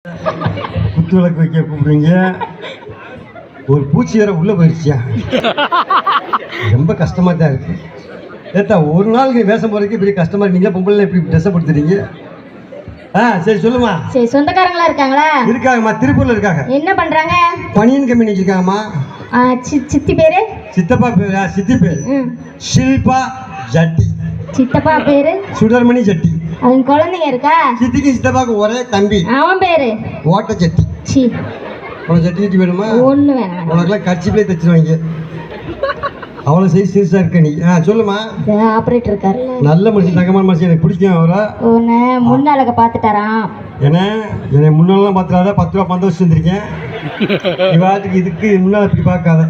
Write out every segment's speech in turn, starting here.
குத்து விளக்கு வைக்க கூப்பிடுறீங்க, ஒரு பூச்சி வேற உள்ள போயிடுச்சியா? ரொம்ப கஷ்டமா தான் இருக்கு. ஏத்தா ஒரு நாளுக்கு வேஷம் போறதுக்கு பெரிய கஷ்டமா இருக்கீங்க. பொம்பளை எப்படி ட்ரெஸ் படுத்துறீங்க? சரி சொல்லுமா. சரி, சொந்தக்காரங்களா இருக்காங்களா? இருக்காங்கம்மா, திருப்பூர்ல இருக்காங்க. என்ன பண்றாங்க? பனியன் கம்பெனி வச்சிருக்காங்கம்மா. சித்தி பேரு? சித்தப்பா பேரா? சித்தி பேர் ஷில்பா ஜட்டி. சித்தப்பா பேரு? சுடர்மணி ஜட்டி. அவங்க குழந்தைங்க இருக்கா? சித்திக்கு சித்தப்பாக்கு ஒரே தம்பி. அவன் பேரு? ஓட்ட ஜட்டி. சி, உனக்கு ஜட்டி ஜட்டி வேணுமா? ஒண்ணு வேணாம். உனக்குலாம் கட்சிப்பிலே தைச்சிருவாங்க. அவ்வளோ சைஸ் சீரியஸா இருக்க நீ. சொல்லுமா. ஆப்ரேட்டர் இருக்காரு, நல்ல மனுஷன், தங்கமான மனுஷன், எனக்கு பிடிக்கும் அவரா. உன்னை முன்னாலக பாத்துட்டாராம். என்னை முன்னாலாம் பார்த்துடாத, 10 ரூபா பந்தம் வச்சு வந்திருக்கேன். இவாட்டுக்கு இதுக்கு முன்னால் இப்படி பார்க்காத.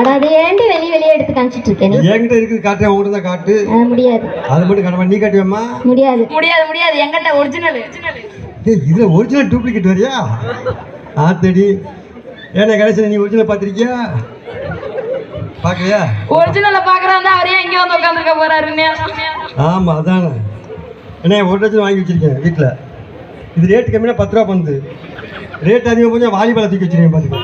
அதாவது ஏண்டி வெளியே எடுத்து காமிச்சிட்டு இருக்கேன்? என்கிட்ட இருக்குது காட்டுறேன், உங்கள்கிட்ட தான் காட்டு. முடியாது. அது மட்டும் காட்டுமா? நீ காட்டுவேம்மா? முடியாது முடியாது முடியாது, எங்கிட்ட ஒரிஜினல். இதுல ஒரிஜினல் டூப்ளிகேட் வரியா? ஆத்தடி. ஏன்னா கணேசன், நீ ஒரிஜினல் பார்த்துருக்கியா? பார்க்கலையா? ஒரிஜினலை பார்க்குறாங்க, அவரே இங்கே வந்து உட்காந்துருக்க போறாருன்னு. ஆமாம், அதானே. என்ன 1 லட்சம் வாங்கி வச்சிருக்கேன் வீட்டில். இது ரேட்டு கம்மியாக 10 ரூபா பண்ணுது. ரேட் அதிகம் கொஞ்சம் வாலிபாலை தூக்கி வச்சிருக்கேன் பார்த்துக்க.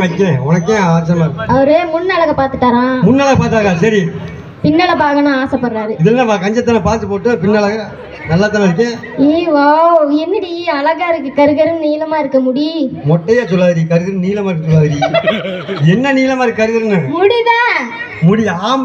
வைக்கிறேன் உனக்கே ஆச்சரியமா இருக்கு. அவரு முன்னழக பார்த்துட்டாராம். முன்னால பார்த்தாக்கா? சரி. பின்னல பார்க்கணும் ஆசைப்படுறாரு. இதெல்லாம் கஞ்சத்தனை பார்த்து போட்டு பின்னால நல்லா தானே இருக்கேன். என்னடி அழகா இருக்கு, கருகருன்னு நீளமா இருக்க முடி. மொட்டையா சொல்லாதீ, கருகரு நீளமா இருக்கு சொல்லாதீ. என்ன நீளமா இருக்கு கருகருன்னு? முடிதான். முடி ஆம்பளை